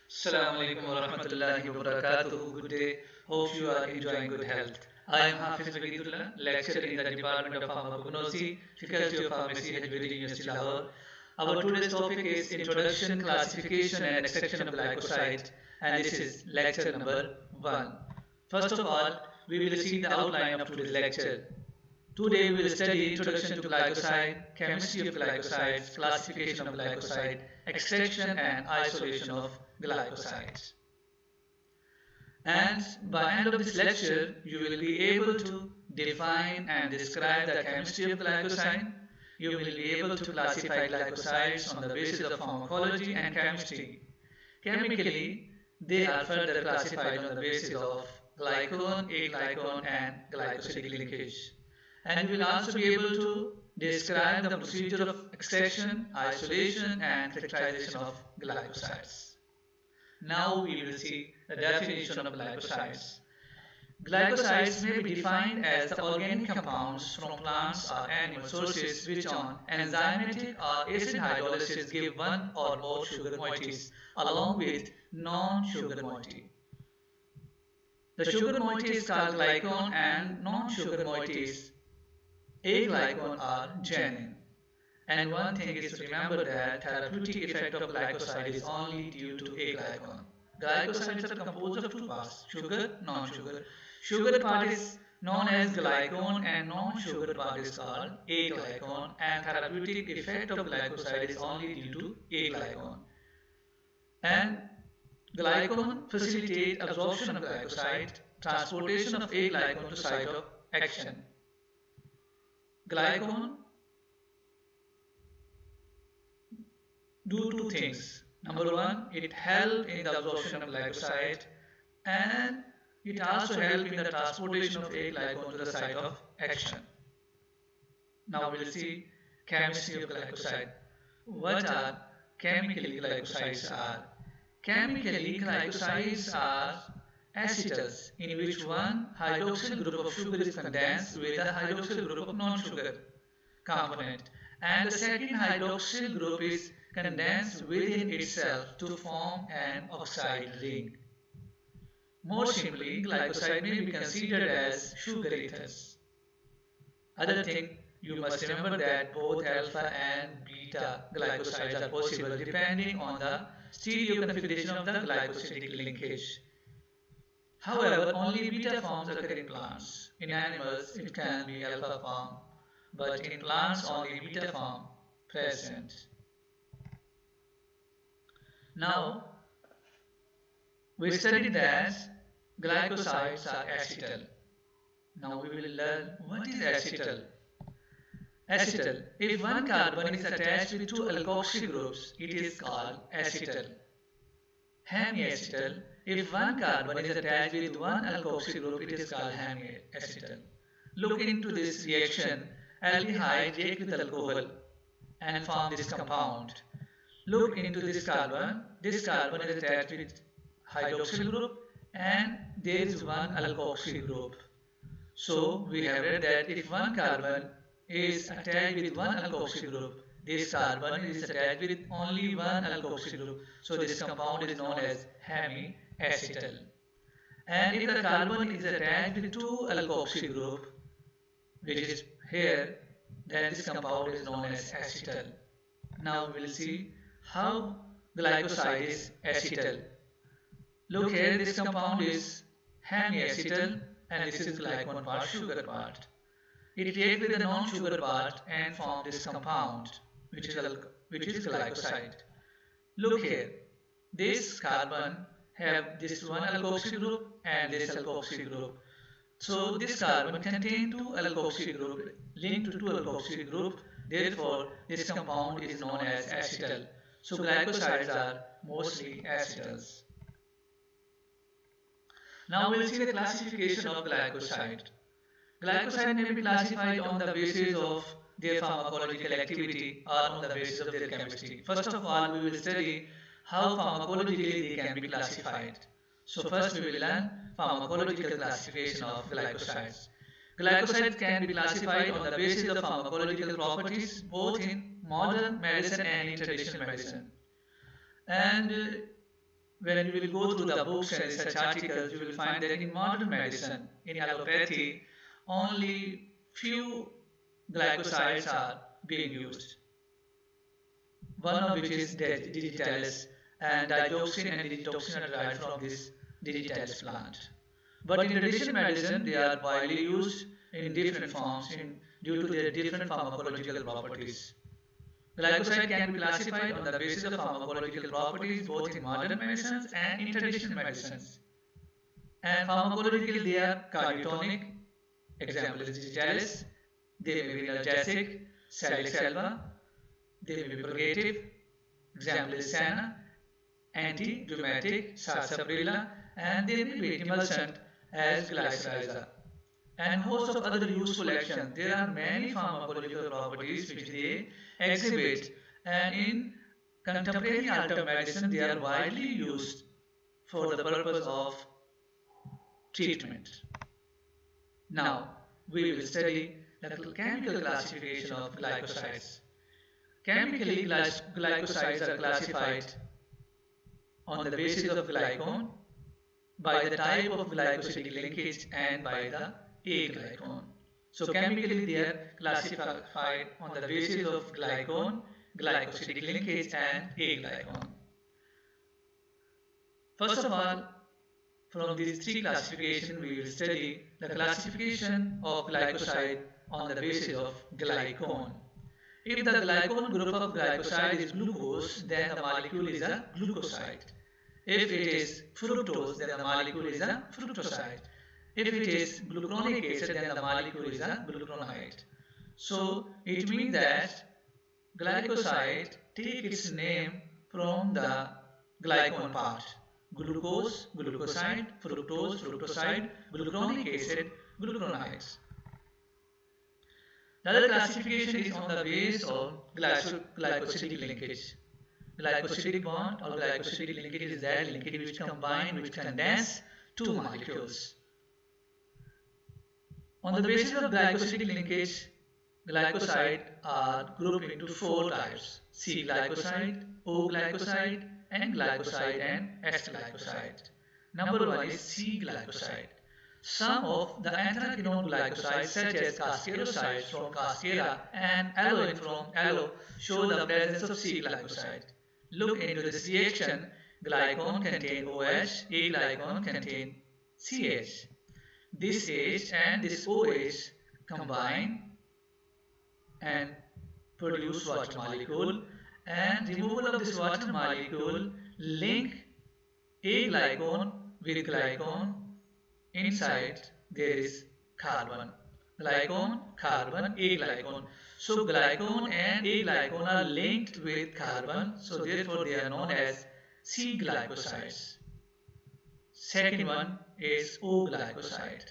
Assalamu alaikum wa rahmatullahi wa barakatuh. Good day. Hope you are enjoying good health. I am Hafiz Wagidullah, lecturer in the Department of Pharmacognosy, Faculty of Pharmacy at Vedi University Lahore. Our today's topic is Introduction, Classification and Extraction of Glycoside, and this is lecture number 1. First of all, we will see the outline of today's lecture. Today we will study introduction to glycoside, chemistry of glycosides, classification of glycoside, extraction and isolation of glycosides. And by end of this lecture, you will be able to define and describe the chemistry of glycoside. You will be able to classify glycosides on the basis of pharmacology and chemistry. Chemically, they are further classified on the basis of glycone, aglycone and glycosidic linkage. And we will also be able to describe the procedure of extraction, isolation and characterization of glycosides. Now we will see the definition of glycosides. Glycosides may be defined as the organic compounds from plants or animal sources which on enzymatic or acid hydrolysis give one or more sugar moieties along with non-sugar moiety. The sugar moiety is called glycone and non-sugar moieties aglycone are genuine. And one thing is to remember that therapeutic effect of glycoside is only due to aglycone. Glycosides are composed of two parts, sugar, non-sugar. Sugar part is known as glycone and non-sugar part is called aglycone, and therapeutic effect of glycoside is only due to aglycone. And glycone facilitates absorption of glycoside, transportation of aglycone to site of action. Glycone do two things. Number one, it helps in the absorption of glycoside and it also helps in the transportation of aglycone to the site of action. Now we will see chemistry of glycoside. What are chemically glycosides are? Chemically glycosides are acetals in which one hydroxyl group of sugar is condensed with a hydroxyl group of non-sugar component, and the second hydroxyl group is condensed within itself to form an oxide ring. More simply, glycoside may be considered as sugar ethers. Other thing, you must remember that both alpha and beta glycosides are possible depending on the stereo configuration of the glycosidic linkage. However, only beta forms occur in plants. In animals, it can be alpha form, but in plants only beta form present. Now, we studied that glycosides are acetal. Now we will learn what is acetal. Acetal. If one carbon is attached with two alkoxy groups, it is called acetal. Hemiacetal. If one carbon is attached with one alkoxy group, it is called hemiacetal. Look into this reaction. Aldehyde react with alcohol and form this compound. Look into this carbon. This carbon is attached with hydroxyl group and there is one alkoxy group. So we have read that if one carbon is attached with one alkoxy group, this carbon is attached with only one alkoxy group. So this compound is known as hemiacetal. And if the carbon is attached with two alkoxy group, which is here, then this compound is known as acetal. Now we will see how glycoside is acetal. Look here, this compound is hemiacetal and this is glycone part, sugar part. It reacts with the non-sugar part and form this compound, which is glycoside. Look here, this carbon have this one alkoxy group and this alkoxy group. So this carbon contains two alkoxy group linked to two alkoxy group. Therefore, this compound is known as acetal. So glycosides are mostly acetals. Now we will see the classification of glycoside. Glycoside may be classified on the basis of their pharmacological activity or on the basis of their chemistry. First of all, we will study how pharmacologically they can be classified. So first we will learn pharmacological classification of glycosides. Glycosides can be classified on the basis of pharmacological properties both in modern medicine and in traditional medicine. And when you will go through the books and research articles, you will find that in modern medicine, in allopathy, only few glycosides are being used. One of which is digitalis, and digoxin and digitoxin are derived from this digitalis plant. But in traditional medicine, they are widely used in different forms due to their different pharmacological properties. Glycoside can be classified on the basis of pharmacological properties both in modern medicines and in traditional medicines. And pharmacologically, they are cardiotonic, example is digitalis, they may be analgesic, salix alba, they may be purgative, example is Sana, anti-rheumatic, sarsaparilla, and they may be emulsant as glycyrrhiza. And host of other useful actions. There are many pharmacological properties which they exhibit, and in contemporary alternative medicine they are widely used for the purpose of treatment. Now we will study the chemical classification of glycosides. Chemically, glycosides are classified on the basis of glycone, by the type of glycosidic linkage, and by the A-glycone. So chemically they are classified on the basis of glycone, glycosidic linkage, and A-glycone. First of all, from these three classifications we will study the classification of glycoside on the basis of glycone. If the glycone group of glycoside is glucose, then the molecule is a glucoside. If it is fructose, then the molecule is a fructoside. If it is glucuronic acid, then the molecule is a glucuronide. So it means that glycoside take its name from the glycone part. Glucose, glucoside, fructose, fructoside, glucuronic acid, glucuronides. The other classification is on the basis of glycosidic linkage. Glycosidic bond or glycosidic linkage is that linkage which condense two molecules. On the basis of glycosidic linkage, glycoside are grouped into four types: C-glycoside, O-glycoside, N-glycoside, and S-glycoside. Number one is C-glycoside. Some of the anthraquinone glycosides such as cascarosides from cascara and aloin from aloe show the presence of C-glycoside. Look into this reaction. Glycone contain OH, A-glycone contain CH. This H and this OH combine and produce water molecule, and removal of this water molecule link A-glycone with glycone. Inside there is carbon. Glycone, carbon, A-glycone. So glycone and A-glycone are linked with carbon, so therefore they are known as C-glycosides. Second one is O-glycoside.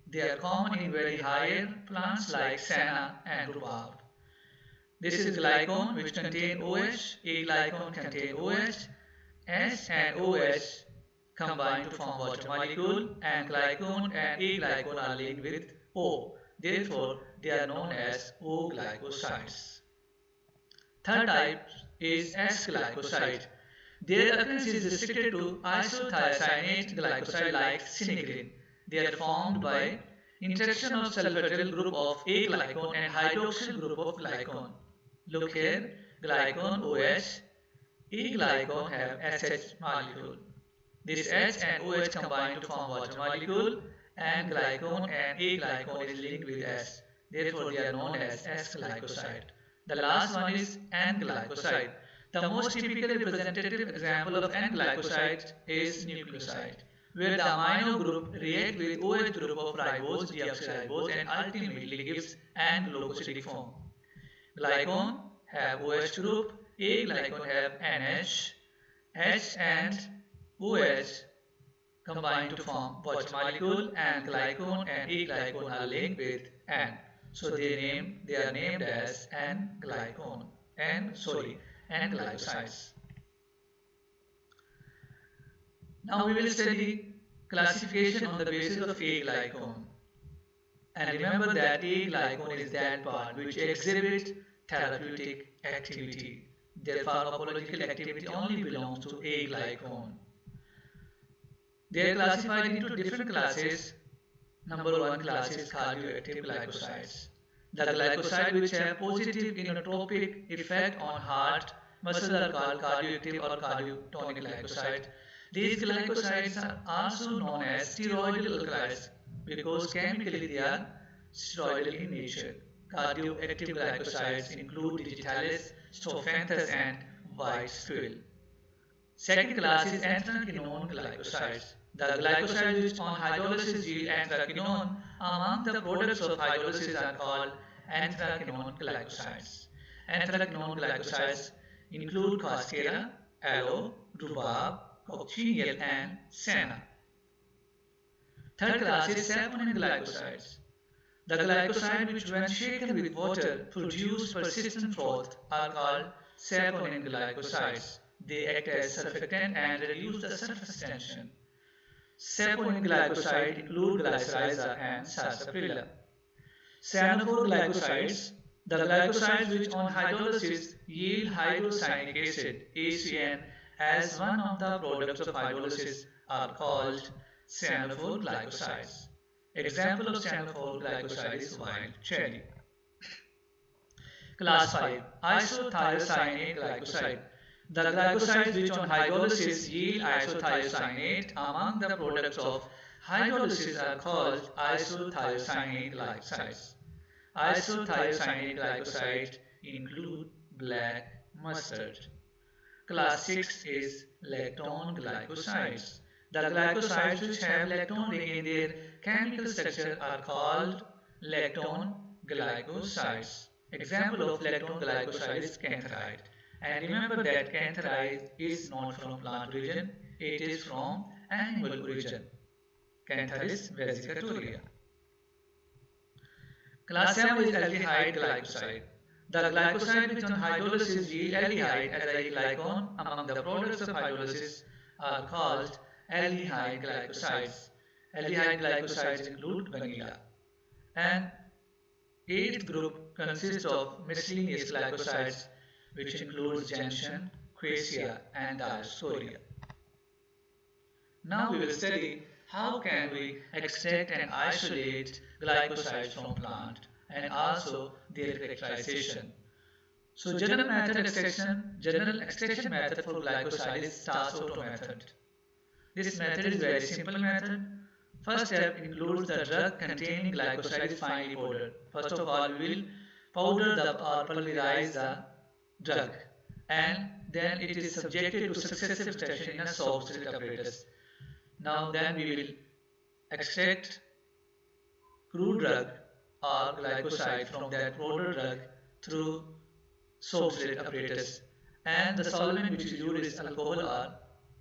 They are common in very higher plants like senna and rhubarb. This is glycone which contain OH, A-glycone contain OH, S and OH combine to form water molecule, and glycone and A-glycone are linked with O. Therefore, they are known as O-glycosides. Third type is S-glycoside. Their occurrence is restricted to isothiocyanate glycoside like sinigrin. They are formed by interaction of sulfatyl group of A-glycone and hydroxyl group of glycone. Look here, glycone OH, A-glycone have SH molecule. This H and OH combine to form water molecule, and glycone and A-glycone is linked with S. Therefore, they are known as S-glycoside. The last one is N-glycoside. The most typically representative example of N-glycoside is nucleoside, where the amino group reacts with OH group of ribose, deoxyribose, and ultimately gives N-glucosidic form. Glycone have OH group, A-glycone have NH, H and OH combine to form water molecule, and glycone and A-glycone are linked with N. So they are named as N-glycone. N-glycosides. Now we will study classification on the basis of A-glycone. And remember that A-glycone is that part which exhibits therapeutic activity. Their pharmacological activity only belongs to A-glycone. They are classified into different classes. Number one class is cardioactive glycosides. The glycosides which have positive inotropic effect on heart muscle are called cardioactive or cardiotonic glycosides. These glycosides are also known as steroidal alkaloids because chemically they are steroidal in nature. Cardioactive glycosides include digitalis, strophanthus and white squirrel. Second class is anthraquinone glycosides. The glycosides which on hydrolysis yield anthraquinone among the products of hydrolysis are called anthraquinone glycosides. Anthraquinone glycosides include cascara, aloe, rhubarb, cochineal and senna. Third class is saponin glycosides. The glycoside which when shaken with water produce persistent froth are called saponin glycosides. They act as surfactant and reduce the surface tension. Saponin glycoside include glycyrrhiza and sarsaparilla. Cyanophore glycosides, the glycosides which on hydrolysis yield hydrocyanic acid (ACN) as one of the products of hydrolysis are called cyanophore glycosides. Example of cyanophore glycoside is wild cherry. Class 5 isothiocyanate glycoside. The glycosides which on hydrolysis yield isothiocyanate among the products of hydrolysis are called isothiocyanate glycosides. Isothiocyanate glycosides include black mustard. Class 6 is lactone glycosides. The glycosides which have lactone ring in their chemical structure are called lactone glycosides. Example of lactone glycoside is cantharide. And remember that cantharide is not from plant origin, it is from animal origin. Cantharis vesicatoria. Class 7 is aldehyde glycoside. The glycoside which on hydrolysis yield aldehyde as a glycone among the products of hydrolysis are called aldehyde glycosides. Aldehyde glycosides include vanilla. And eighth group consists of miscellaneous glycosides which includes gentian, quassia and dioscorea. Now we will study how can we extract and isolate glycosides from plant and also their characterization. So general extraction method for glycoside is Stas-Otto method. This method is very simple method. First step includes the drug containing glycoside is finely powdered. First of all, we will powder or pulverize the drug and then it is subjected to successive extraction in a soft slit apparatus. Now then we will extract crude drug or glycoside from that powder drug through soft slit apparatus, and the solvent which is used is alcohol or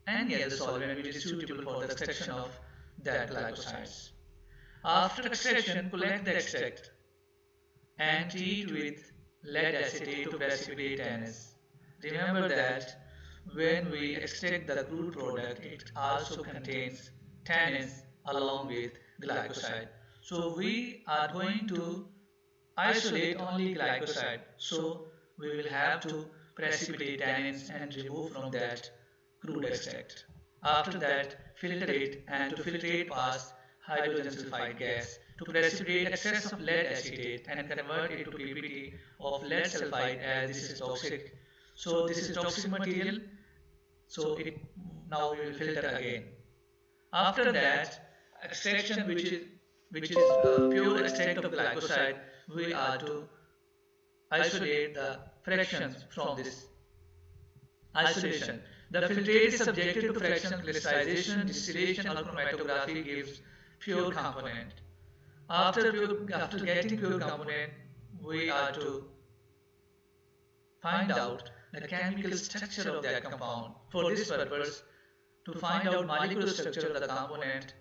any other solvent which is suitable for the extraction of that glycosides. After extraction, collect the extract and treat with lead acetate to precipitate tannins. Remember that when we extract the crude product, it also contains tannins along with glycoside. So we are going to isolate only glycoside. So we will have to precipitate tannins and remove from that crude extract. After that, filter it, and to filtrate past hydrogen sulfide gas to precipitate excess of lead acetate and convert it to PPT of lead sulfide as this is toxic. So this is toxic material. So now we will filter again. After that, extraction which is pure extract of glycoside, we are to isolate the fractions from this isolation. The filtrate is subjected to fraction crystallization, distillation or chromatography gives pure component. After getting pure component, we are to find out the chemical structure of that compound. For this purpose, to find out molecular structure of the component,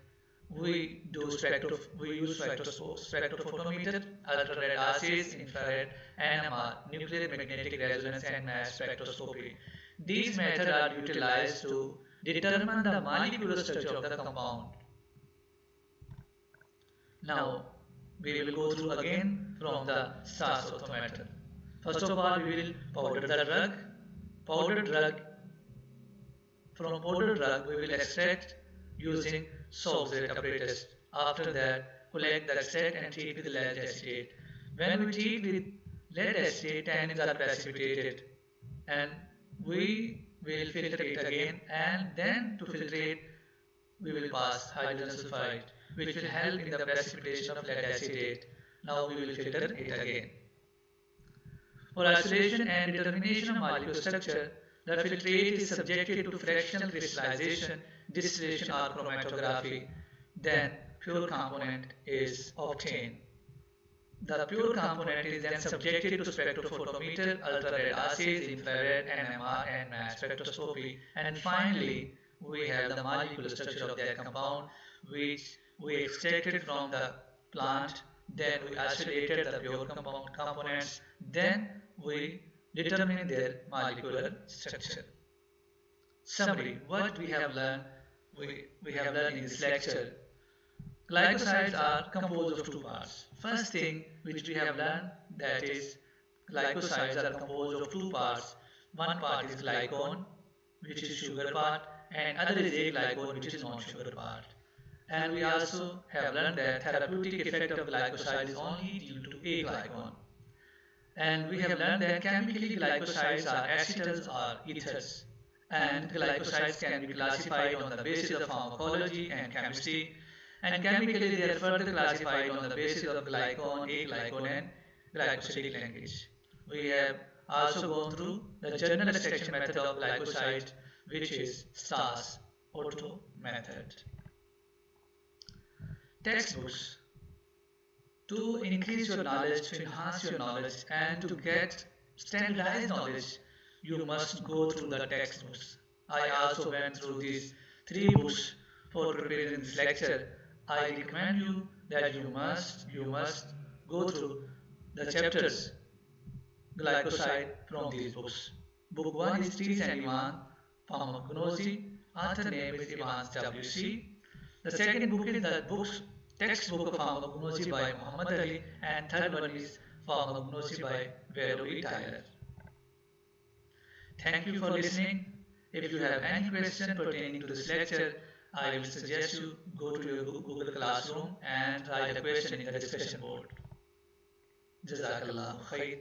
we use spectrophotometer, ultrared assays, infrared, NMR, nuclear magnetic resonance and mass spectroscopy. These methods are utilized to determine the molecular structure of the compound. Now, we will go through again from the Stas-Otto method. First of all, we will powder the drug. From powdered drug, we will extract using Soxhlet apparatus. After that, collect the extract and treat with lead acetate. When we treat with lead acetate, tannins are precipitated and we will filter it again, and then to filtrate we will pass hydrogen sulfide, which will help in the precipitation of lead acetate. Now we will filter it again. For isolation and determination of molecule structure, the filtrate is subjected to fractional crystallization, distillation or chromatography. Then pure component is obtained. The pure component is then subjected to spectrophotometer, ultra-red assays, infrared, NMR and mass spectroscopy. And finally, we have the molecular structure of that compound which we extracted from the plant. Then we isolated the pure components. Then we determine their molecular structure. Summary: what we have learned? We have learned in this lecture. Glycosides are composed of two parts. First thing which we have learned, that is glycosides are composed of two parts. One part is glycone, which is sugar part, and other is aglycone, which is non-sugar part. And we also have learned that therapeutic effect of glycoside is only due to aglycone. And we have learned that chemically glycosides are acetals or ethers. And glycosides can be classified on the basis of pharmacology and chemistry, and chemically they are further classified on the basis of glycone, aglycone and glycosidic linkage. We have also gone through the general extraction method of glycoside, which is Stas Otto method. Textbooks. To increase your knowledge, to enhance your knowledge, and to get standardized knowledge, you must go through the textbooks. I also went through these three books for preparing this lecture. I recommend you that you must go through the chapters glycoside from these books. Book 1 is Trees and Ivan, Pharmacognosy. Author name is Evans W.C. The second book is the textbook of Pharmacognosy by Muhammad Ali, and third one is Pharmacognosy by Vero E. Tyler. Thank you for listening. If you have any question pertaining to this lecture, I will suggest you go to your Google Classroom and write a question in the discussion board. Jazakallah khair.